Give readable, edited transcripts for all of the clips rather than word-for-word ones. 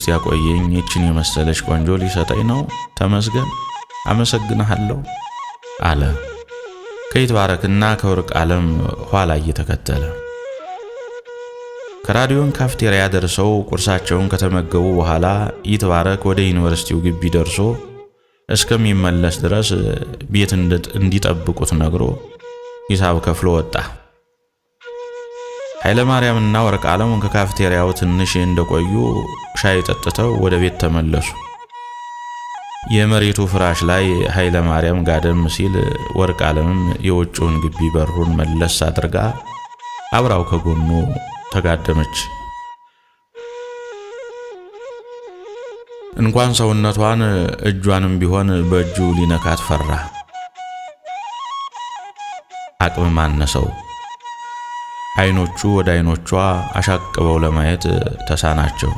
ሲያቆየኝ እቺን የመሰለች ቆንጆ ሊሰጠኝ ነው። ተመስገን፣ አመሰግናለሁ አለ ከይትባረክና ከወርቅ ዓለም ኋላ እየተከተለ። ከራዲዮን ካፍቴሪያ ደርሰው ቁርሳቸውን ከተመገቡ በኋላ ይትባረክ ወደ ዩኒቨርሲቲው ግቢ ደርሶ እስከሚመለስ ድረስ ቤት እንዲጠብቁት ነግሮ ሂሳብ ከፍሎ ወጣ። ኃይለ ማርያምና ወርቅ ዓለም ከካፍቴሪያው ትንሽ እንደቆዩ ሻይ ጠጥተው ወደ ቤት ተመለሱ። የመሬቱ ፍራሽ ላይ ኃይለ ማርያም ጋደም ሲል ወርቅ ዓለምም የውጭውን ግቢ በሩን መለስ አድርጋ አብራው ከጎኑ ተጋደመች። እንኳን ሰውነቷን እጇንም ቢሆን በእጁ ሊነካት ፈራ። አቅም ማነሰው። አይኖቹ ወደ አይኖቿ አሻቅበው ለማየት ተሳናቸው።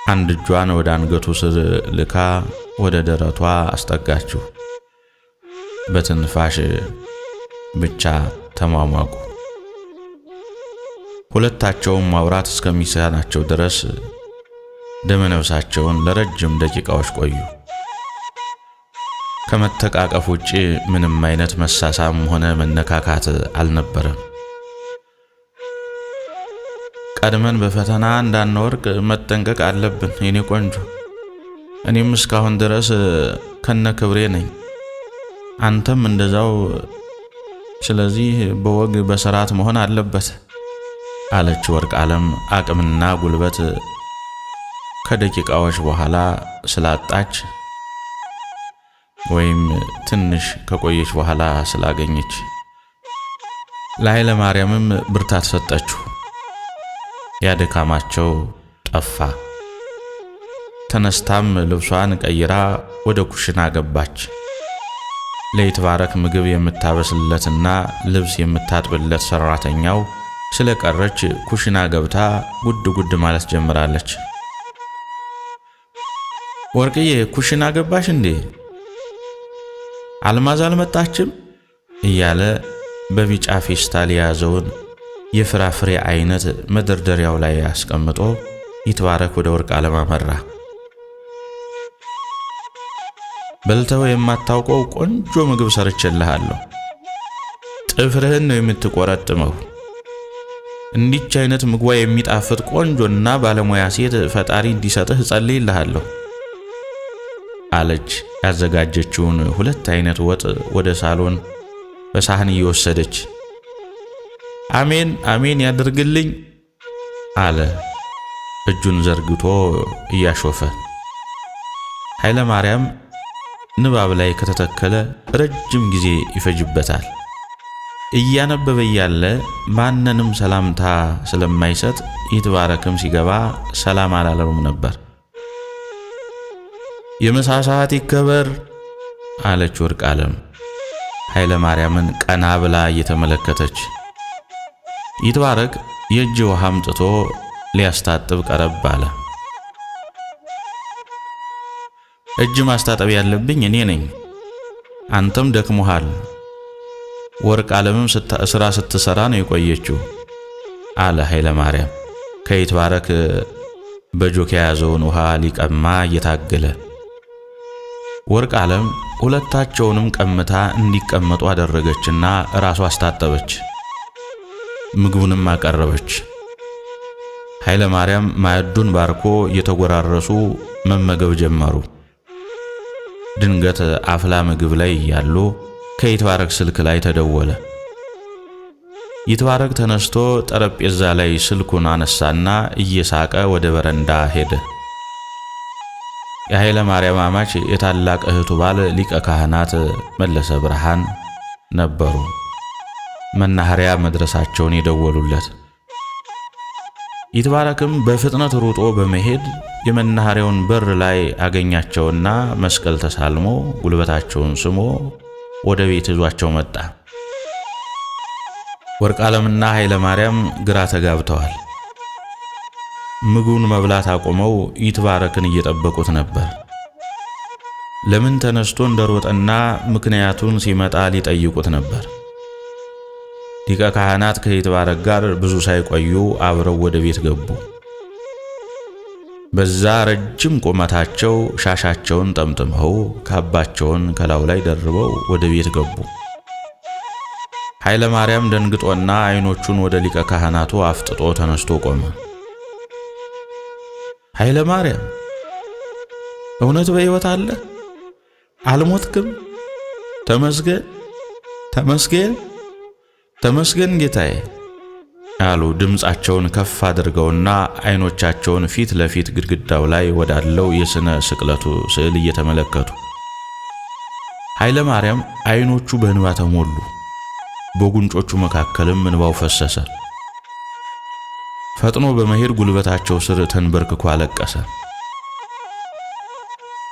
አንድ እጇን ወደ አንገቱ ስር ልካ ወደ ደረቷ አስጠጋችው። በትንፋሽ ብቻ ተሟሟቁ። ሁለታቸውም ማውራት እስከሚሳናቸው ድረስ ደመነፍሳቸውን ለረጅም ደቂቃዎች ቆዩ። ከመተቃቀፍ ውጪ ምንም አይነት መሳሳም ሆነ መነካካት አልነበረም። ቀድመን በፈተና እንዳንወርቅ መጠንቀቅ አለብን የኔ ቆንጆ። እኔም እስካሁን ድረስ ከነክብሬ ነኝ፣ አንተም እንደዛው። ስለዚህ በወግ በስርዓት መሆን አለበት አለች ወርቅ ዓለም አቅምና ጉልበት ከደቂቃዎች በኋላ ስላጣች ወይም ትንሽ ከቆየች በኋላ ስላገኘች። ለኃይለ ማርያምም ብርታት ሰጠችው። ያደካማቸው ጠፋ። ተነስታም ልብሷን ቀይራ ወደ ኩሽና ገባች። ለይትባረክ ምግብ የምታበስልለትና ልብስ የምታጥብለት ሰራተኛው ስለቀረች ኩሽና ገብታ ጉድ ጉድ ማለት ጀምራለች። ወርቅዬ ኩሽና ገባሽ እንዴ? አልማዝ አልመጣችም? እያለ በቢጫ ፌስታል የያዘውን የፍራፍሬ አይነት መደርደሪያው ላይ አስቀምጦ ይትባረክ ወደ ወርቅ ዓለም አመራ። በልተው የማታውቀው ቆንጆ ምግብ ሰርቼልሃለሁ። ጥፍርህን ነው የምትቆረጥመው። እንዲች አይነት ምግቧ የሚጣፍጥ ቆንጆና ባለሙያ ሴት ፈጣሪ እንዲሰጥህ ጸልይልሃለሁ አለች። ያዘጋጀችውን ሁለት አይነት ወጥ ወደ ሳሎን በሳህን እየወሰደች አሜን አሜን ያድርግልኝ አለ እጁን ዘርግቶ እያሾፈ። ኃይለ ማርያም ንባብ ላይ ከተተከለ ረጅም ጊዜ ይፈጅበታል። እያነበበ ያለ ማንንም ሰላምታ ስለማይሰጥ ይትባረክም ሲገባ ሰላም አላለውም ነበር። የምሳ ሰዓት ይከበር አለች ወርቅ ዓለም ኃይለ ማርያምን ቀና ብላ እየተመለከተች። ይትባረክ የእጅ ውሃ አምጥቶ ሊያስታጥብ ቀረብ አለ። እጅ ማስታጠብ ያለብኝ እኔ ነኝ፣ አንተም ደክሞሃል። ወርቅ ዓለምም ስራ ስትሰራ ነው የቆየችው አለ ኃይለ ማርያም ከይትባረክ በጆክ የያዘውን ውሃ ሊቀማ እየታገለ። ወርቅ ዓለም ሁለታቸውንም ቀምታ እንዲቀመጡ አደረገችና ራሷ አስታጠበች። ምግቡንም አቀረበች። ኃይለ ማርያም ማዕዱን ባርኮ እየተጎራረሱ መመገብ ጀመሩ። ድንገት አፍላ ምግብ ላይ ያሉ ከይትባረክ ስልክ ላይ ተደወለ። ይትባረክ ተነስቶ ጠረጴዛ ላይ ስልኩን አነሳና እየሳቀ ወደ በረንዳ ሄደ። የኃይለ ማርያም አማች የታላቅ እህቱ ባል ሊቀ ካህናት መለሰ ብርሃን ነበሩ። መናኸሪያ መድረሳቸውን የደወሉለት። ይትባረክም በፍጥነት ሩጦ በመሄድ የመናኸሪያውን በር ላይ አገኛቸውና መስቀል ተሳልሞ ጉልበታቸውን ስሞ ወደ ቤት ይዟቸው መጣ። ወርቅ ዓለምና ኃይለ ማርያም ግራ ተጋብተዋል። ምግቡን መብላት አቆመው ይትባረክን እየጠበቁት ነበር። ለምን ተነስቶ እንደሮጠና ምክንያቱን ሲመጣ ሊጠይቁት ነበር። ሊቀ ካህናት ከይትባረክ ጋር ብዙ ሳይቆዩ አብረው ወደ ቤት ገቡ። በዛ ረጅም ቁመታቸው ሻሻቸውን ጠምጥመው ካባቸውን ከላዩ ላይ ደርበው ወደ ቤት ገቡ። ኃይለ ማርያም ደንግጦና አይኖቹን ወደ ሊቀ ካህናቱ አፍጥጦ ተነስቶ ቆመ። ኃይለ ማርያም እውነት በሕይወት አለ? አልሞትክም? ተመስገን ተመስገን ተመስገን ጌታዬ አሉ ድምፃቸውን ከፍ አድርገውና አይኖቻቸውን ፊት ለፊት ግድግዳው ላይ ወዳለው የስነ ስቅለቱ ስዕል እየተመለከቱ። ኃይለ ማርያም አይኖቹ በእንባ ተሞሉ። በጉንጮቹ መካከልም እንባው ፈሰሰ። ፈጥኖ በመሄድ ጉልበታቸው ስር ተንበርክኮ አለቀሰ።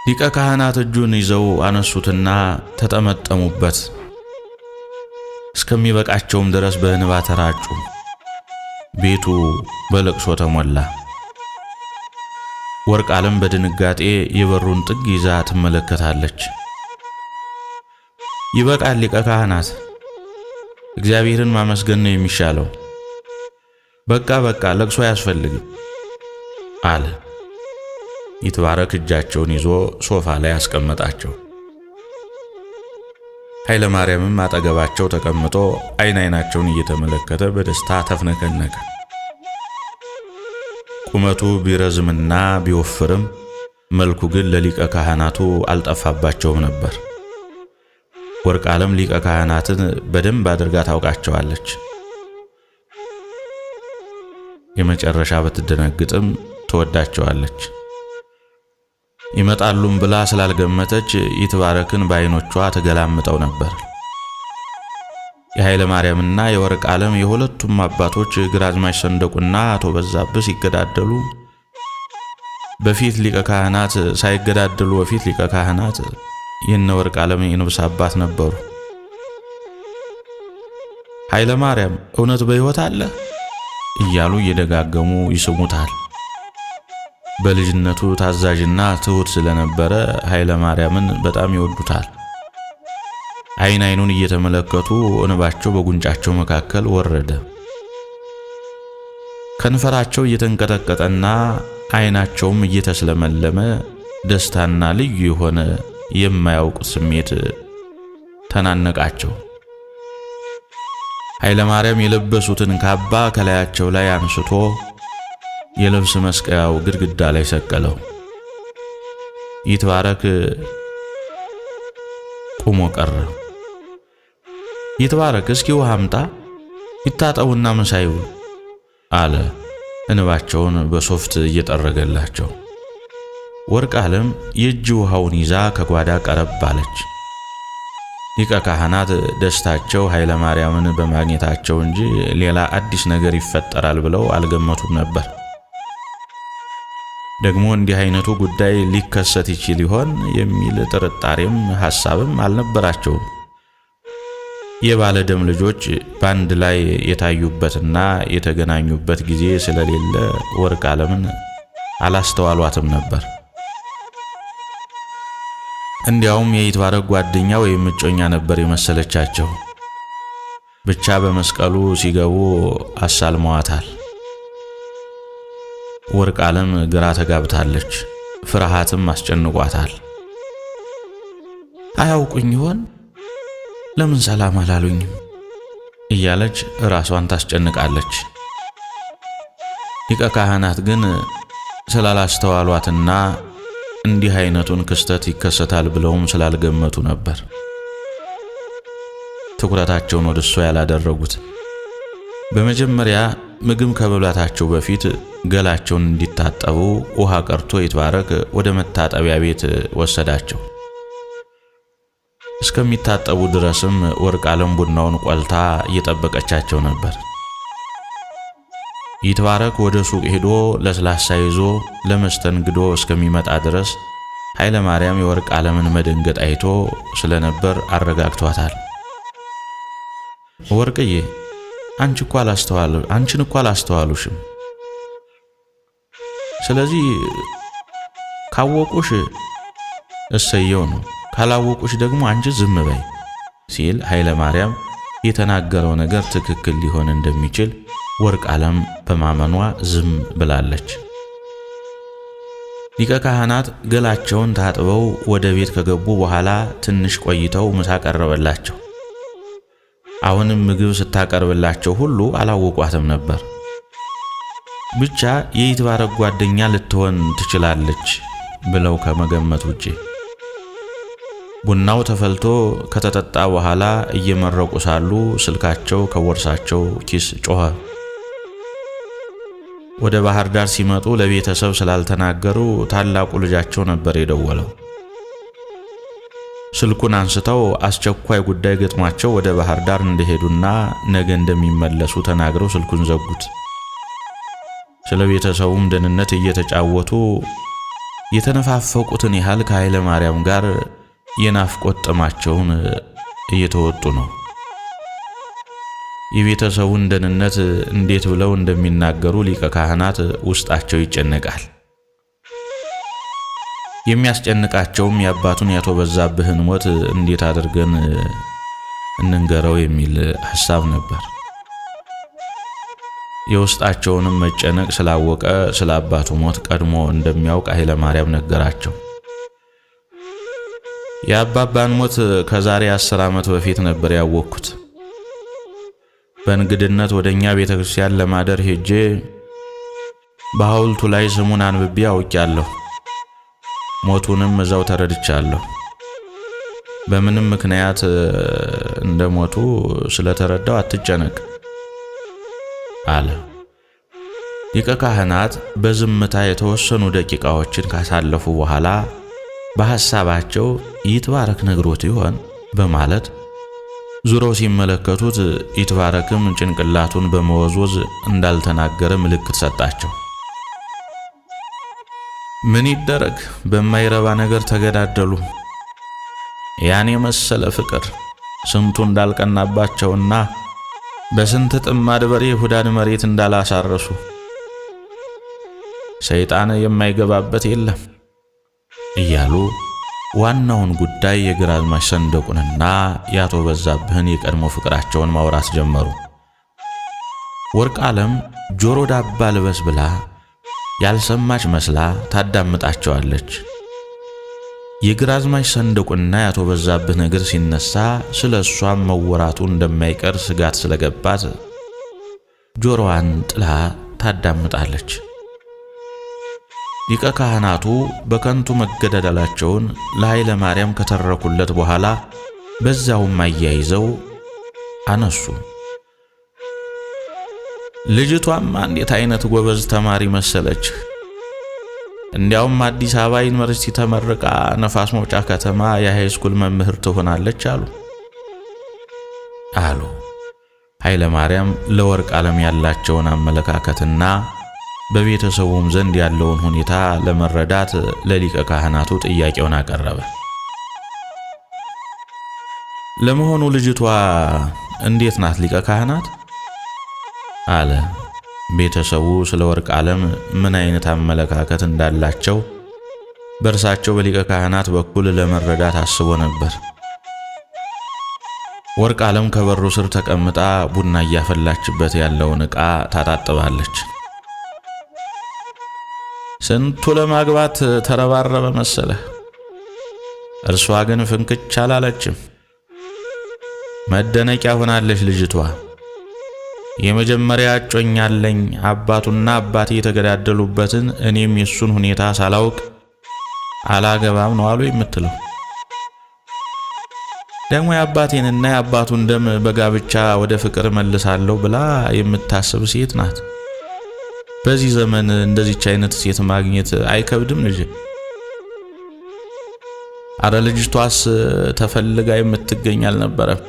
ሊቀ ካህናት እጁን ይዘው አነሱትና ተጠመጠሙበት። እስከሚበቃቸውም ድረስ በእንባ ተራጩ። ቤቱ በለቅሶ ተሞላ። ወርቅ ዓለም በድንጋጤ የበሩን ጥግ ይዛ ትመለከታለች። ይበቃል ሊቀ ካህናት፣ እግዚአብሔርን ማመስገን ነው የሚሻለው። በቃ ለቅሶ አያስፈልግም አለ። ይትባረክ እጃቸውን ይዞ ሶፋ ላይ አስቀመጣቸው። ኃይለ ማርያምም አጠገባቸው ተቀምጦ አይናቸውን እየተመለከተ በደስታ ተፍነከነከ። ቁመቱ ቢረዝምና ቢወፍርም መልኩ ግን ለሊቀ ካህናቱ አልጠፋባቸውም ነበር። ወርቅ ዓለም ሊቀ ካህናትን በደንብ አድርጋ ታውቃቸዋለች። የመጨረሻ ብትደነግጥም ትወዳቸዋለች። ይመጣሉም ብላ ስላልገመተች ይትባረክን በዓይኖቿ ተገላምጠው ነበር። የኃይለ ማርያምና የወርቅ ዓለም የሁለቱም አባቶች ግራዝማች ሰንደቁና አቶ በዛብህ ሲገዳደሉ በፊት ሊቀ ካህናት ሳይገዳደሉ በፊት ሊቀ ካህናት የነ ወርቅ ዓለም የንብስ አባት ነበሩ። ኃይለ ማርያም እውነት በሕይወት አለ እያሉ እየደጋገሙ ይስሙታል። በልጅነቱ ታዛዥና ትሁት ስለነበረ ኃይለ ማርያምን በጣም ይወዱታል። አይኑን እየተመለከቱ እንባቸው በጉንጫቸው መካከል ወረደ። ከንፈራቸው እየተንቀጠቀጠና አይናቸውም እየተስለመለመ ደስታና ልዩ የሆነ የማያውቅ ስሜት ተናነቃቸው። ኃይለ ማርያም የለበሱትን ካባ ከላያቸው ላይ አንስቶ የልብስ መስቀያው ግድግዳ ላይ ሰቀለው። ይትባረክ ቆሞ ቀረ። ይትባረክ እስኪ ውሃ አምጣ ይታጠቡና ምሳዩ አለ እንባቸውን በሶፍት እየጠረገላቸው። ወርቅ ዓለም የእጅ ውሃውን ይዛ ከጓዳ ቀረብ አለች። ሊቀ ካህናት ደስታቸው ኃይለ ማርያምን በማግኘታቸው እንጂ ሌላ አዲስ ነገር ይፈጠራል ብለው አልገመቱም ነበር። ደግሞ እንዲህ አይነቱ ጉዳይ ሊከሰት ይችል ይሆን የሚል ጥርጣሬም ሐሳብም አልነበራቸውም። የባለ ደም ልጆች ባንድ ላይ የታዩበትና የተገናኙበት ጊዜ ስለሌለ ወርቅ ዓለምን አላስተዋሏትም ነበር። እንዲያውም የይትባረክ ጓደኛ ወይም እጮኛ ነበር የመሰለቻቸው። ብቻ በመስቀሉ ሲገቡ አሳልመዋታል። ወርቅ ዓለም ግራ ተጋብታለች። ፍርሃትም አስጨንቋታል። አያውቁኝ ይሆን? ለምን ሰላም አላሉኝም? እያለች ራሷን ታስጨንቃለች። ሊቀ ካህናት ግን ስላላስተዋሏትና እንዲህ አይነቱን ክስተት ይከሰታል ብለውም ስላልገመቱ ነበር ትኩረታቸውን ወደሷ ያላደረጉት። በመጀመሪያ ምግብ ከመብላታቸው በፊት ገላቸውን እንዲታጠቡ ውሃ ቀርቶ ይትባረክ ወደ መታጠቢያ ቤት ወሰዳቸው። እስከሚታጠቡ ድረስም ወርቅ ዓለም ቡናውን ቆልታ እየጠበቀቻቸው ነበር። ይትባረክ ወደ ሱቅ ሄዶ ለስላሳ ይዞ ለመስተንግዶ እስከሚመጣ ድረስ ኃይለ ማርያም የወርቅ ዓለምን መደንገጥ አይቶ ስለነበር አረጋግቷታል። ወርቅዬ አንቺን እኮ አላስተዋሉሽም። ስለዚህ ካወቁሽ እሰየው ነው፣ ካላወቁሽ ደግሞ አንቺ ዝም በይ ሲል ኃይለ ማርያም የተናገረው ነገር ትክክል ሊሆን እንደሚችል ወርቅ ዓለም በማመኗ ዝም ብላለች። ሊቀ ካህናት ገላቸውን ታጥበው ወደ ቤት ከገቡ በኋላ ትንሽ ቆይተው ምሳ ቀረበላቸው። አሁንም ምግብ ስታቀርብላቸው ሁሉ አላወቋትም ነበር። ብቻ የይትባረክ ጓደኛ ልትሆን ትችላለች ብለው ከመገመት ውጪ። ቡናው ተፈልቶ ከተጠጣ በኋላ እየመረቁ ሳሉ ስልካቸው ከቦርሳቸው ኪስ ጮኸ። ወደ ባህር ዳር ሲመጡ ለቤተሰብ ስላልተናገሩ ታላቁ ልጃቸው ነበር የደወለው። ስልኩን አንስተው አስቸኳይ ጉዳይ ገጥሟቸው ወደ ባህር ዳር እንደሄዱና ነገ እንደሚመለሱ ተናግረው ስልኩን ዘጉት። ስለ ቤተሰቡም ደህንነት እየተጫወቱ የተነፋፈቁትን ያህል ከኃይለ ማርያም ጋር የናፍቆት ጥማቸውን እየተወጡ ነው። የቤተሰቡን ደህንነት እንዴት ብለው እንደሚናገሩ ሊቀ ካህናት ውስጣቸው ይጨነቃል። የሚያስጨንቃቸውም የአባቱን ያቶ በዛብህን ሞት እንዴት አድርገን እንንገረው የሚል ሐሳብ ነበር። የውስጣቸውንም መጨነቅ ስላወቀ ስለ አባቱ ሞት ቀድሞ እንደሚያውቅ ኃይለ ማርያም ነገራቸው። የአባባን ሞት ከዛሬ 10 ዓመት በፊት ነበር ያወቅኩት። በእንግድነት ወደኛ ቤተክርስቲያን ለማደር ሄጄ በሐውልቱ ላይ ስሙን አንብቤ አውቄያለሁ። ሞቱንም እዛው ተረድቻለሁ። በምንም ምክንያት እንደሞቱ ስለተረዳው አትጨነቅ አለ። ሊቀ ካህናት በዝምታ የተወሰኑ ደቂቃዎችን ካሳለፉ በኋላ በሐሳባቸው ይትባረክ ነግሮት ይሆን በማለት ዙረው ሲመለከቱት ይትባረክም ጭንቅላቱን በመወዝወዝ እንዳልተናገረ ምልክት ሰጣቸው። ምን ይደረግ፣ በማይረባ ነገር ተገዳደሉ። ያኔ መሰለ ፍቅር ስንቱ እንዳልቀናባቸውና በስንት ጥማድ በሬ ይሁዳን መሬት እንዳላሳረሱ ሰይጣን የማይገባበት የለም እያሉ ዋናውን ጉዳይ የግራዝማች ሰንደቁንና ያቶ በዛብህን የቀድሞ ፍቅራቸውን ማውራት ጀመሩ። ወርቅ ዓለም ጆሮ ዳባ ልበስ ብላ ያልሰማች መስላ ታዳምጣቸዋለች። የግራዝማች ሰንደቁና ያቶ በዛብህ ነገር ሲነሳ ስለሷም መወራቱ እንደማይቀር ስጋት ስለገባት ጆሮዋን ጥላ ታዳምጣለች። ሊቀ ካህናቱ በከንቱ መገደላቸውን ለኃይለ ማርያም ከተረኩለት በኋላ በዛውም አያይዘው አነሱ። ልጅቷም እንዴት አይነት ጎበዝ ተማሪ መሰለች! እንዲያውም አዲስ አበባ ዩኒቨርሲቲ ተመርቃ ነፋስ መውጫ ከተማ የሃይስኩል መምህር ትሆናለች አሉ። ኃይለ ማርያም ለወርቅ ዓለም ያላቸውን አመለካከትና በቤተሰቡም ዘንድ ያለውን ሁኔታ ለመረዳት ለሊቀ ካህናቱ ጥያቄውን አቀረበ። ለመሆኑ ልጅቷ እንዴት ናት ሊቀ ካህናት? አለ። ቤተሰቡ ስለ ወርቅ ዓለም ምን አይነት አመለካከት እንዳላቸው በእርሳቸው በሊቀ ካህናት በኩል ለመረዳት አስቦ ነበር። ወርቅ ዓለም ከበሩ ስር ተቀምጣ ቡና እያፈላችበት ያለውን ዕቃ ታጣጥባለች። ስንቱ ለማግባት ተረባረበ መሰለ። እርሷ ግን ፍንክች አላለችም። መደነቂያ ሆናለች ልጅቷ። የመጀመሪያ እጮኛለኝ አባቱና አባቴ የተገዳደሉበትን እኔም የሱን ሁኔታ ሳላውቅ አላገባም ነው አሉ የምትለው። ደግሞ የአባቴንና የአባቱን ደም በጋብቻ ወደ ፍቅር መልሳለሁ ብላ የምታስብ ሴት ናት። በዚህ ዘመን እንደዚች አይነት ሴት ማግኘት አይከብድም ልጅ። አረ ልጅቷስ ተፈልጋ የምትገኝ አልነበረም።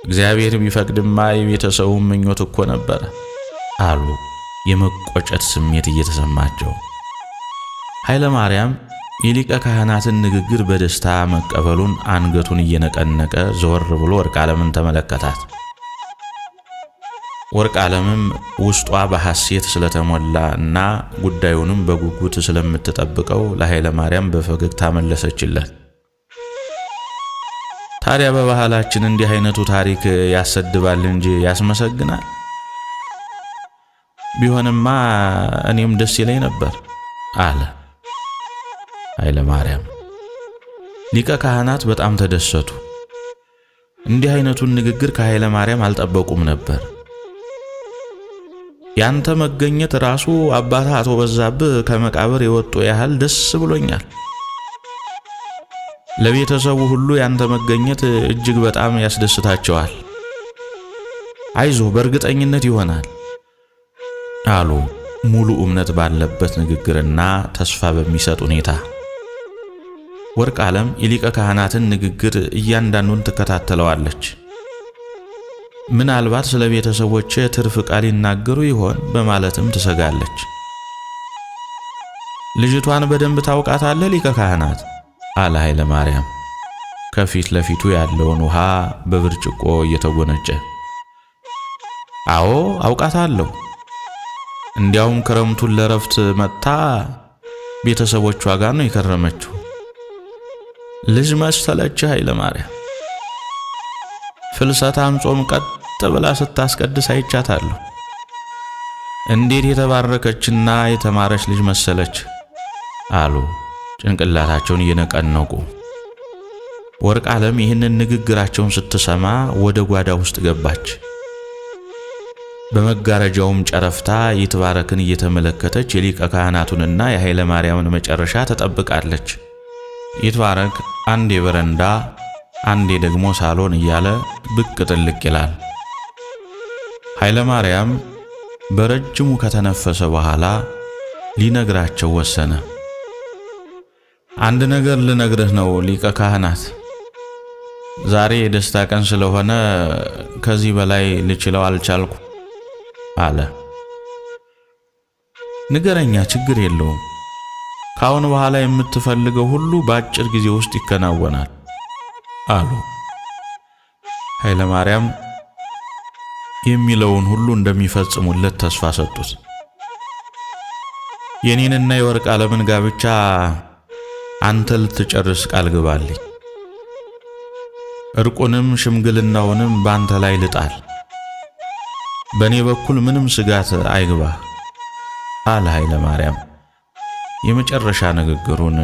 እግዚአብሔር ቢፈቅድማ የቤተሰቡ ምኞት እኮ ነበር አሉ የመቆጨት ስሜት እየተሰማቸው። ኃይለ ማርያም የሊቀ ካህናትን ንግግር በደስታ መቀበሉን አንገቱን እየነቀነቀ ዘወር ብሎ ወርቅ ዓለምን ተመለከታት። ወርቅ ዓለምም ውስጧ በሐሴት ስለተሞላ እና ጉዳዩንም በጉጉት ስለምትጠብቀው ለኃይለ ማርያም በፈገግታ መለሰችለት። ታዲያ በባህላችን እንዲህ አይነቱ ታሪክ ያሰድባል እንጂ ያስመሰግናል። ቢሆንማ እኔም ደስ ይለኝ ነበር አለ ኃይለ ማርያም። ሊቀ ካህናት በጣም ተደሰቱ። እንዲህ አይነቱን ንግግር ከኃይለ ማርያም አልጠበቁም ነበር። ያንተ መገኘት ራሱ አባታ አቶ በዛብህ ከመቃብር የወጡ ያህል ደስ ብሎኛል። ለቤተሰቡ ሁሉ ያንተ መገኘት እጅግ በጣም ያስደስታቸዋል። አይዞህ በእርግጠኝነት ይሆናል አሉ ሙሉ እምነት ባለበት ንግግርና ተስፋ በሚሰጥ ሁኔታ። ወርቅ ዓለም የሊቀ ካህናትን ንግግር እያንዳንዱን ትከታተለዋለች። ምናልባት ስለ ቤተሰቦቼ ትርፍ ቃል ይናገሩ ይሆን በማለትም ትሰጋለች። ልጅቷን በደንብ ታውቃታለህ ሊቀ ካህናት? አለ ኃይለ ማርያም ከፊት ለፊቱ ያለውን ውሃ በብርጭቆ እየተጎነጨ። አዎ አውቃታለሁ። እንዲያውም ክረምቱን ለረፍት መጥታ ቤተሰቦቿ ጋር ነው የከረመችው። ልጅ መሰለች ኃይለ ማርያም። ፍልሰታም ጾም ቀጥ ብላ ስታስቀድስ አይቻታለሁ። እንዴት የተባረከችና የተማረች ልጅ መሰለች አሉ ጭንቅላታቸውን እየነቀነቁ። ወርቅ ዓለም ይህንን ንግግራቸውን ስትሰማ ወደ ጓዳ ውስጥ ገባች። በመጋረጃውም ጨረፍታ ይትባረክን እየተመለከተች የሊቀ ካህናቱንና የኃይለ ማርያምን መጨረሻ ተጠብቃለች። ይትባረክ አንዴ በረንዳ አንዴ ደግሞ ሳሎን እያለ ብቅ ጥልቅ ይላል። ኃይለ ማርያም በረጅሙ ከተነፈሰ በኋላ ሊነግራቸው ወሰነ። አንድ ነገር ልነግርህ ነው ሊቀ ካህናት። ዛሬ የደስታ ቀን ስለሆነ ከዚህ በላይ ልችለው አልቻልኩ አለ። ንገረኛ፣ ችግር የለውም። ካሁን በኋላ የምትፈልገው ሁሉ በአጭር ጊዜ ውስጥ ይከናወናል አሉ። ኃይለ ማርያም የሚለውን ሁሉ እንደሚፈጽሙለት ተስፋ ሰጡት። የኔንና የወርቅ ዓለምን ጋብቻ አንተ ልትጨርስ ቃል ግባልኝ። እርቁንም ሽምግልናውንም ባንተ ላይ ልጣል። በኔ በኩል ምንም ስጋት አይግባ አለ ኃይለ ማርያም። የመጨረሻ ንግግሩን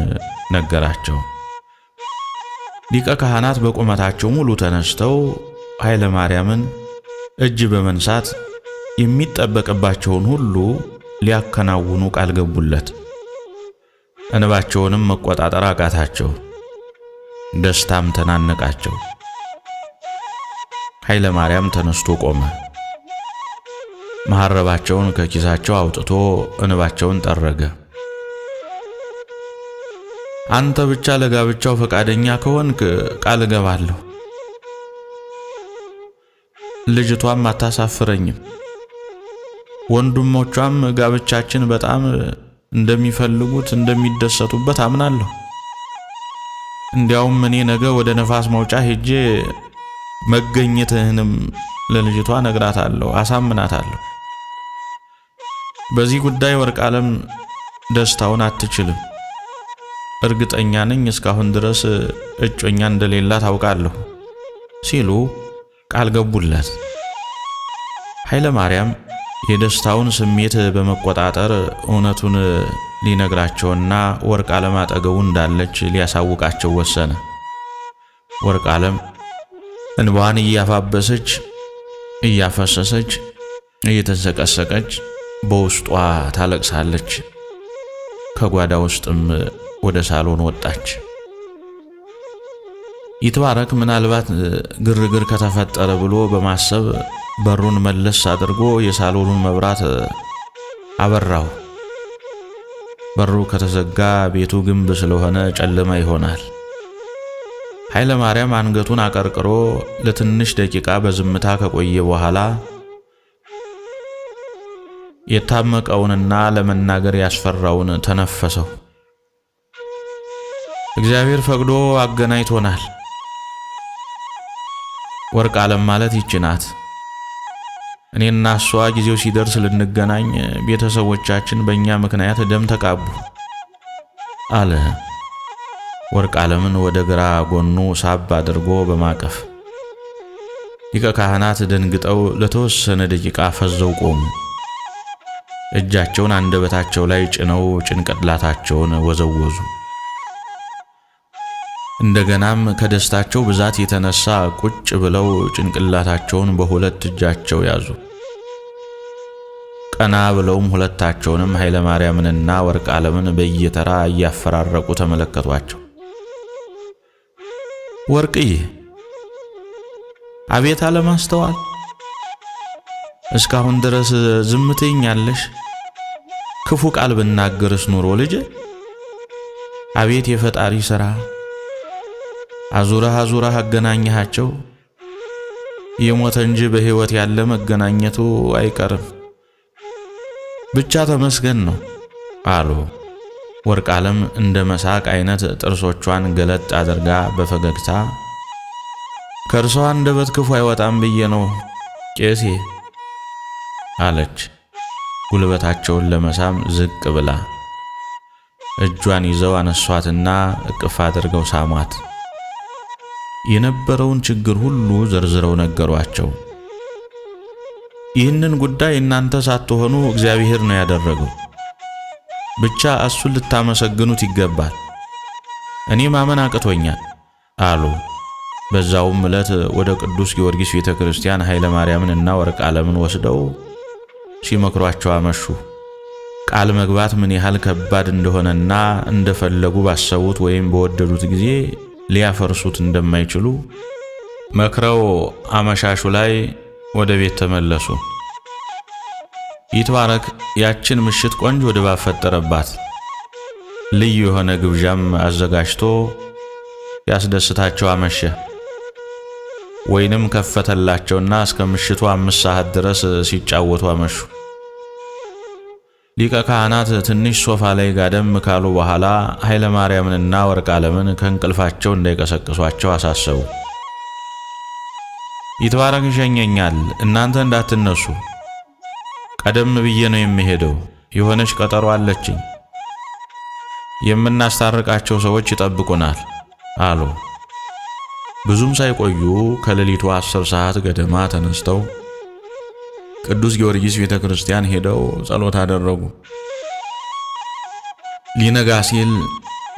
ነገራቸው። ሊቀ ካህናት በቁመታቸው ሙሉ ተነስተው ኃይለ ማርያምን እጅ በመንሳት የሚጠበቅባቸውን ሁሉ ሊያከናውኑ ቃል ገቡለት። እንባቸውንም መቆጣጠር አቃታቸው። ደስታም ተናነቃቸው። ኃይለ ማርያም ተነስቶ ቆመ። መሐረባቸውን ከኪሳቸው አውጥቶ እንባቸውን ጠረገ። አንተ ብቻ ለጋብቻው ፈቃደኛ ከሆንክ ቃል እገባለሁ። ልጅቷም አታሳፍረኝም። ወንድሞቿም ጋብቻችን በጣም እንደሚፈልጉት እንደሚደሰቱበት አምናለሁ። እንዲያውም እኔ ነገ ወደ ነፋስ መውጫ ሄጄ መገኘትህንም ለልጅቷ ነግራታለሁ፣ አሳምናታለሁ። በዚህ ጉዳይ ወርቅ ዓለም ደስታውን አትችልም። እርግጠኛ ነኝ እስካሁን ድረስ እጮኛ እንደሌላ ታውቃለሁ ሲሉ ቃል ገቡለት። ኃይለ ማርያም የደስታውን ስሜት በመቆጣጠር እውነቱን ሊነግራቸውና ወርቅ ዓለም አጠገቡ እንዳለች ሊያሳውቃቸው ወሰነ። ወርቅ ዓለም እንባዋን እያፋበሰች እያፈሰሰች እየተሰቀሰቀች በውስጧ ታለቅሳለች። ከጓዳ ውስጥም ወደ ሳሎን ወጣች። ይትባረክ ምናልባት ግርግር ከተፈጠረ ብሎ በማሰብ በሩን መለስ አድርጎ የሳሎኑን መብራት አበራው። በሩ ከተዘጋ ቤቱ ግንብ ስለሆነ ጨለማ ይሆናል። ኃይለ ማርያም አንገቱን አቀርቅሮ ለትንሽ ደቂቃ በዝምታ ከቆየ በኋላ የታመቀውንና ለመናገር ያስፈራውን ተነፈሰው። እግዚአብሔር ፈቅዶ አገናኝቶናል። ወርቅ ዓለም ማለት ይህች ናት። እኔና እሷ ጊዜው ሲደርስ ልንገናኝ ቤተሰቦቻችን በእኛ ምክንያት ደም ተቃቡ አለ። ወርቅ ዓለምን ወደ ግራ ጎኑ ሳብ አድርጎ በማቀፍ ሊቀ ካህናት ደንግጠው ለተወሰነ ደቂቃ ፈዘው ቆሙ። እጃቸውን አንደበታቸው ላይ ጭነው ጭንቅላታቸውን ወዘወዙ። እንደገናም ከደስታቸው ብዛት የተነሳ ቁጭ ብለው ጭንቅላታቸውን በሁለት እጃቸው ያዙ። ቀና ብለውም ሁለታቸውንም ኃይለ ማርያምንና ወርቅ ዓለምን በየተራ እያፈራረቁ ተመለከቷቸው። ወርቅዬ፣ አቤት አለማስተዋል! እስካሁን ድረስ ዝም ትይኛለሽ? ክፉ ቃል ብናገርስ ኑሮ ልጄ! አቤት የፈጣሪ ሥራ! አዙረህ አገናኘሃቸው። የሞተ እንጂ በሕይወት ያለ መገናኘቱ አይቀርም። ብቻ ተመስገን ነው አሉ። ወርቅ ዓለም እንደ መሳቅ አይነት ጥርሶቿን ገለጥ አድርጋ በፈገግታ ከእርሷ አንደበት ክፉ አይወጣም ብዬ ነው ቄሴ አለች። ጉልበታቸውን ለመሳም ዝቅ ብላ እጇን ይዘው አነሷትና እቅፍ አድርገው ሳሟት። የነበረውን ችግር ሁሉ ዘርዝረው ነገሯቸው። ይህንን ጉዳይ እናንተ ሳትሆኑ እግዚአብሔር ነው ያደረገው። ብቻ እሱን ልታመሰግኑት ይገባል። እኔ ማመን አቅቶኛል አሉ። በዛውም ዕለት ወደ ቅዱስ ጊዮርጊስ ቤተክርስቲያን ኃይለ ማርያምንና ወርቅ ዓለምን ወስደው ሲመክሯቸው አመሹ። ቃል መግባት ምን ያህል ከባድ እንደሆነና እንደፈለጉ ባሰቡት ወይም በወደዱት ጊዜ ሊያፈርሱት እንደማይችሉ መክረው አመሻሹ ላይ ወደ ቤት ተመለሱ። ይትባረክ ያችን ምሽት ቆንጆ ድባብ ፈጠረባት። ልዩ የሆነ ግብዣም አዘጋጅቶ ያስደስታቸው አመሸ። ወይንም ከፈተላቸውና እስከ ምሽቱ 5 ሰዓት ድረስ ሲጫወቱ አመሹ። ሊቀ ካህናት ትንሽ ሶፋ ላይ ጋደም ካሉ በኋላ ኃይለ ማርያምንና ወርቅ ዓለምን ከእንቅልፋቸው እንዳይቀሰቅሷቸው አሳሰቡ። ይትባረክ ይሸኘኛል፣ እናንተ እንዳትነሱ። ቀደም ብዬ ነው የሚሄደው፣ የሆነች ቀጠሮ አለችኝ። የምናስታርቃቸው ሰዎች ይጠብቁናል አሉ። ብዙም ሳይቆዩ ከሌሊቱ 10 ሰዓት ገደማ ተነስተው ቅዱስ ጊዮርጊስ ቤተክርስቲያን ሄደው ጸሎት አደረጉ። ሊነጋ ሲል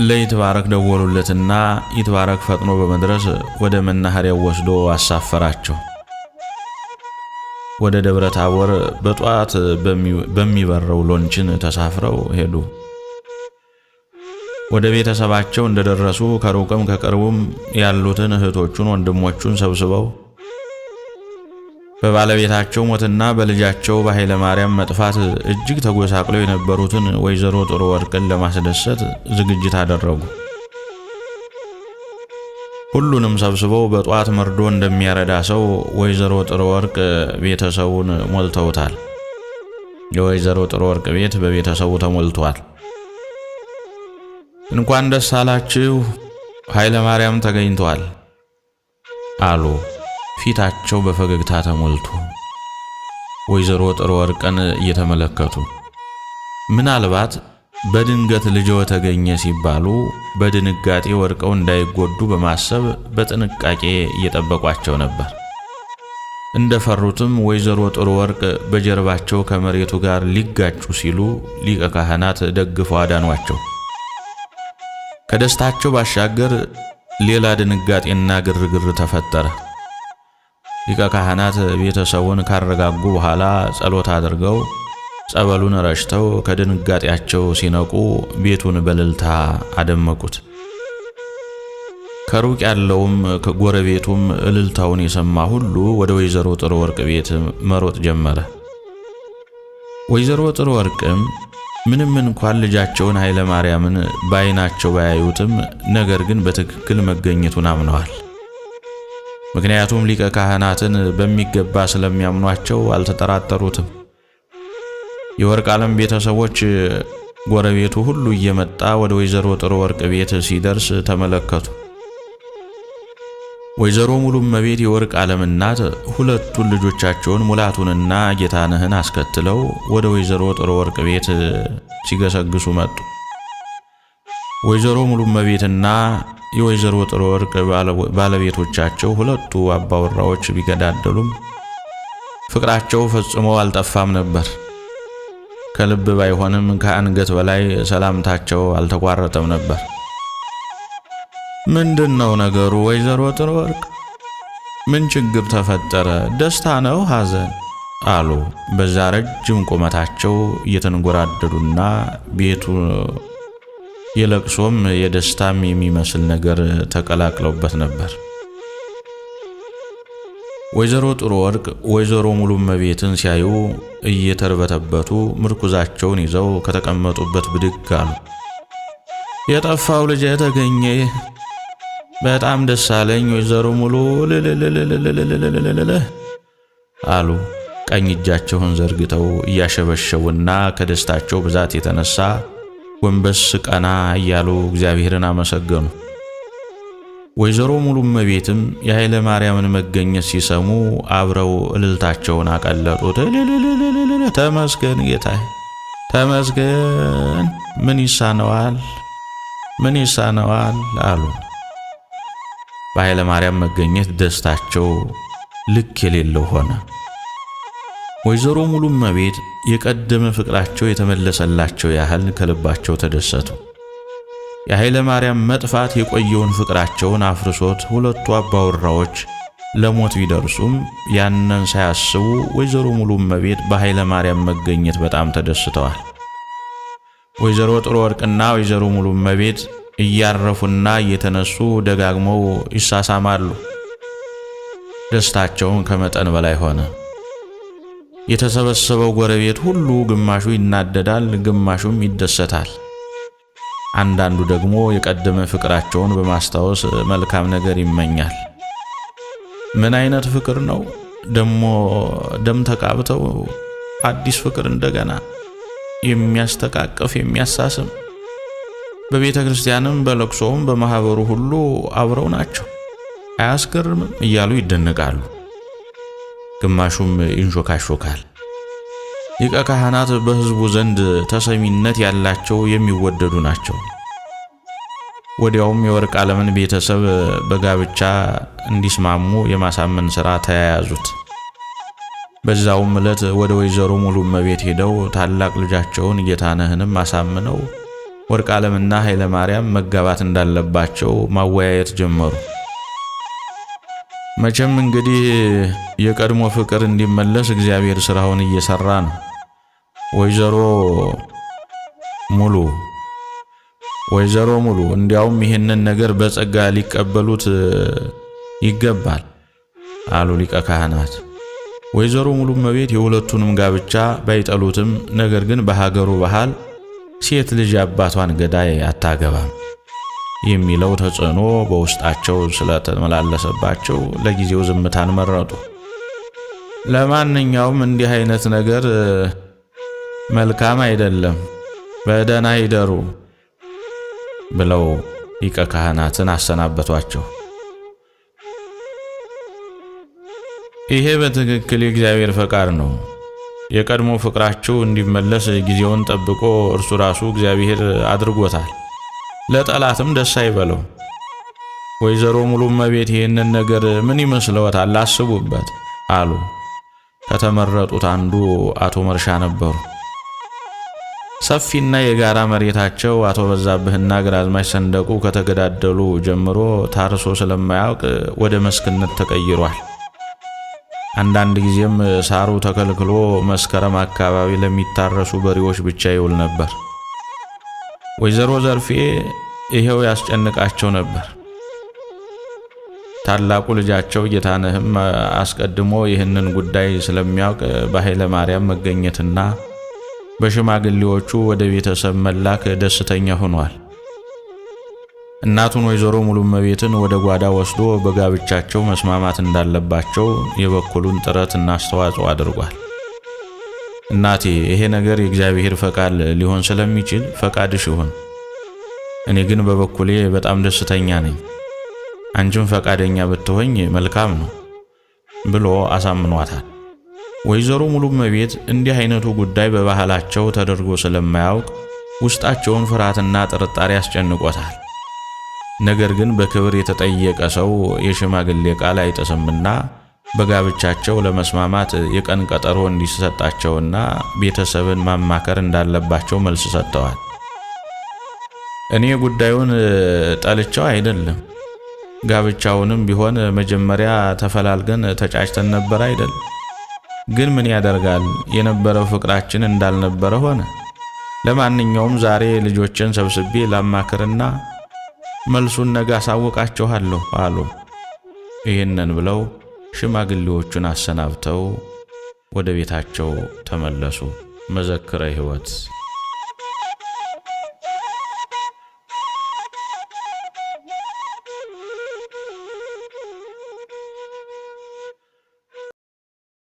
ለይትባረክ ደወሉለትና ይትባረክ ፈጥኖ በመድረስ ወደ መናኸሪያው ወስዶ አሳፈራቸው። ወደ ደብረ ታቦር በጧት በሚበረው ሎንችን ተሳፍረው ሄዱ። ወደ ቤተሰባቸው እንደደረሱ ከሩቅም ከቅርቡም ያሉትን እህቶቹን ወንድሞቹን ሰብስበው በባለቤታቸው ሞትና በልጃቸው በኃይለ ማርያም መጥፋት እጅግ ተጎሳቅለው የነበሩትን ወይዘሮ ጥሩ ወርቅን ለማስደሰት ዝግጅት አደረጉ። ሁሉንም ሰብስበው በጧት መርዶ እንደሚያረዳ ሰው ወይዘሮ ጥሩ ወርቅ ቤተሰቡን ሞልተውታል። የወይዘሮ ጥሩ ወርቅ ቤት በቤተሰቡ ተሞልቷል። እንኳን ደስ አላችሁ፣ ኃይለ ማርያም ተገኝቷል አሉ። ፊታቸው በፈገግታ ተሞልቶ ወይዘሮ ጥሩ ወርቅን እየተመለከቱ ምናልባት በድንገት ልጅዎ ተገኘ ሲባሉ በድንጋጤ ወርቀው እንዳይጎዱ በማሰብ በጥንቃቄ እየጠበቋቸው ነበር። እንደፈሩትም ወይዘሮ ጥሩ ወርቅ በጀርባቸው ከመሬቱ ጋር ሊጋጩ ሲሉ ሊቀ ካህናት ደግፈው አዳኗቸው። ከደስታቸው ባሻገር ሌላ ድንጋጤና ግርግር ተፈጠረ። ሊቀ ካህናት ቤተሰቡን ካረጋጉ በኋላ ጸሎት አድርገው ጸበሉን ረጭተው ከድንጋጤያቸው ሲነቁ ቤቱን በእልልታ አደመቁት። ከሩቅ ያለውም ከጎረቤቱም እልልታውን የሰማ ሁሉ ወደ ወይዘሮ ጥሩ ወርቅ ቤት መሮጥ ጀመረ። ወይዘሮ ጥሩ ወርቅም ምንም እንኳን ልጃቸውን ኃይለ ማርያምን በዓይናቸው ባያዩትም ነገር ግን በትክክል መገኘቱን አምነዋል። ምክንያቱም ሊቀ ካህናትን በሚገባ ስለሚያምኗቸው አልተጠራጠሩትም። የወርቅ ዓለም ቤተሰቦች ጎረቤቱ ሁሉ እየመጣ ወደ ወይዘሮ ጥሩ ወርቅ ቤት ሲደርስ ተመለከቱ። ወይዘሮ ሙሉመቤት የወርቅ ዓለም እናት ሁለቱን ልጆቻቸውን ሙላቱንና ጌታነህን አስከትለው ወደ ወይዘሮ ጥሩ ወርቅ ቤት ሲገሰግሱ መጡ። ወይዘሮ ሙሉመቤትና የወይዘሮ ጥሩ ወርቅ ባለቤቶቻቸው ሁለቱ አባወራዎች ቢገዳደሉም ፍቅራቸው ፈጽሞ አልጠፋም ነበር። ከልብ ባይሆንም ከአንገት በላይ ሰላምታቸው አልተቋረጠም ነበር። ምንድነው ነገሩ ወይዘሮ ጥሩ ወርቅ? ምን ችግር ተፈጠረ? ደስታ ነው ሐዘን? አሉ በዛ ረጅም ቁመታቸው እየተንጎራደዱና ቤቱ የለቅሶም የደስታም የሚመስል ነገር ተቀላቅለውበት ነበር። ወይዘሮ ጥሩ ወርቅ ወይዘሮ ሙሉመቤትን ሲያዩ እየተርበተበቱ ምርኩዛቸውን ይዘው ከተቀመጡበት ብድግ አሉ። የጠፋው ልጅ ተገኘ፣ በጣም ደስ አለኝ ወይዘሮ ሙሉ አሉ። ቀኝ እጃቸውን ዘርግተው እያሸበሸቡና ከደስታቸው ብዛት የተነሳ ጎንበስ ቀና እያሉ እግዚአብሔርን አመሰገኑ። ወይዘሮ ሙሉመቤትም የኃይለ ማርያምን መገኘት ሲሰሙ አብረው እልልታቸውን አቀለጡት። ተመስገን ጌታዬ ተመስገን፣ ምን ይሳነዋል ምን ይሳነዋል አሉ። በኃይለ ማርያም መገኘት ደስታቸው ልክ የሌለው ሆነ። ወይዘሮ ሙሉመቤት የቀደመ ፍቅራቸው የተመለሰላቸው ያህል ከልባቸው ተደሰቱ። የኃይለ ማርያም መጥፋት የቆየውን ፍቅራቸውን አፍርሶት ሁለቱ አባወራዎች ለሞት ቢደርሱም ያንን ሳያስቡ ወይዘሮ ሙሉመቤት በኃይለ ማርያም መገኘት በጣም ተደስተዋል። ወይዘሮ ጥሩ ወርቅና ወይዘሮ ሙሉመቤት እያረፉና እየተነሱ ደጋግመው ይሳሳማሉ። ደስታቸውን ከመጠን በላይ ሆነ። የተሰበሰበው ጎረቤት ሁሉ ግማሹ ይናደዳል፣ ግማሹም ይደሰታል። አንዳንዱ ደግሞ የቀደመ ፍቅራቸውን በማስታወስ መልካም ነገር ይመኛል። ምን አይነት ፍቅር ነው ደሞ? ደም ተቃብተው አዲስ ፍቅር እንደገና የሚያስተቃቅፍ የሚያሳስም። በቤተ ክርስቲያንም በለቅሶም በማህበሩ ሁሉ አብረው ናቸው። አያስገርምም እያሉ ይደነቃሉ። ግማሹም ይንሾካሾካል። ሊቀ ካህናት በሕዝቡ ዘንድ ተሰሚነት ያላቸው የሚወደዱ ናቸው። ወዲያውም የወርቅ ዓለምን ቤተሰብ በጋብቻ እንዲስማሙ የማሳመን ሥራ ተያያዙት። በዛውም ዕለት ወደ ወይዘሮ ሙሉመቤት ሄደው ታላቅ ልጃቸውን ጌታነህንም አሳምነው ወርቅ ዓለምና ኃይለ ማርያም መጋባት እንዳለባቸው ማወያየት ጀመሩ። መቼም እንግዲህ የቀድሞ ፍቅር እንዲመለስ እግዚአብሔር ሥራውን እየሰራ ነው። ወይዘሮ ሙሉ እንዲያውም ይህንን ነገር በጸጋ ሊቀበሉት ይገባል አሉ ሊቀ ካህናት። ወይዘሮ ሙሉመቤት የሁለቱንም ጋብቻ ባይጠሉትም ነገር ግን በሀገሩ ባህል ሴት ልጅ አባቷን ገዳይ አታገባም የሚለው ተጽዕኖ በውስጣቸው ስለተመላለሰባቸው ለጊዜው ዝምታን መረጡ። ለማንኛውም እንዲህ አይነት ነገር መልካም አይደለም፣ በደህና ይደሩ ብለው ሊቀ ካህናትን አሰናበቷቸው። ይሄ በትክክል የእግዚአብሔር ፈቃድ ነው። የቀድሞ ፍቅራቸው እንዲመለስ ጊዜውን ጠብቆ እርሱ ራሱ እግዚአብሔር አድርጎታል። ለጠላትም ደስ አይበለው። ወይዘሮ ሙሉመቤት ይህንን ነገር ምን ይመስለዎታል? አስቡበት አሉ። ከተመረጡት አንዱ አቶ መርሻ ነበሩ። ሰፊና የጋራ መሬታቸው አቶ በዛብህና ግራዝማች ሰንደቁ ከተገዳደሉ ጀምሮ ታርሶ ስለማያውቅ ወደ መስክነት ተቀይሯል። አንዳንድ ጊዜም ሳሩ ተከልክሎ መስከረም አካባቢ ለሚታረሱ በሬዎች ብቻ ይውል ነበር። ወይዘሮ ዘርፌ ይሄው ያስጨንቃቸው ነበር። ታላቁ ልጃቸው ጌታነህም አስቀድሞ ይህንን ጉዳይ ስለሚያውቅ በኃይለ ማርያም መገኘትና በሽማግሌዎቹ ወደ ቤተሰብ መላክ ደስተኛ ሆኗል። እናቱን ወይዘሮ ሙሉመቤትን ወደ ጓዳ ወስዶ በጋብቻቸው መስማማት እንዳለባቸው የበኩሉን ጥረትና አስተዋጽኦ አድርጓል። እናቴ ይሄ ነገር የእግዚአብሔር ፈቃድ ሊሆን ስለሚችል ፈቃድሽ ይሁን፣ እኔ ግን በበኩሌ በጣም ደስተኛ ነኝ፣ አንቺም ፈቃደኛ ብትሆኝ መልካም ነው ብሎ አሳምኗታል። ወይዘሮ ሙሉመቤት እንዲህ አይነቱ ጉዳይ በባህላቸው ተደርጎ ስለማያውቅ ውስጣቸውን ፍርሃትና ጥርጣሬ ያስጨንቆታል። ነገር ግን በክብር የተጠየቀ ሰው የሽማግሌ ቃል አይጥስምና በጋብቻቸው ለመስማማት የቀን ቀጠሮ እንዲሰጣቸውና ቤተሰብን ማማከር እንዳለባቸው መልስ ሰጥተዋል። እኔ ጉዳዩን ጠልቻው አይደለም። ጋብቻውንም ቢሆን መጀመሪያ ተፈላልገን ተጫጭተን ነበር አይደል? ግን ምን ያደርጋል የነበረው ፍቅራችን እንዳልነበረ ሆነ። ለማንኛውም ዛሬ ልጆችን ሰብስቤ ላማክርና መልሱን ነገ አሳውቃችኋለሁ አሉ። ይህንን ብለው ሽማግሌዎቹን አሰናብተው ወደ ቤታቸው ተመለሱ። መዘክረ ሕይወት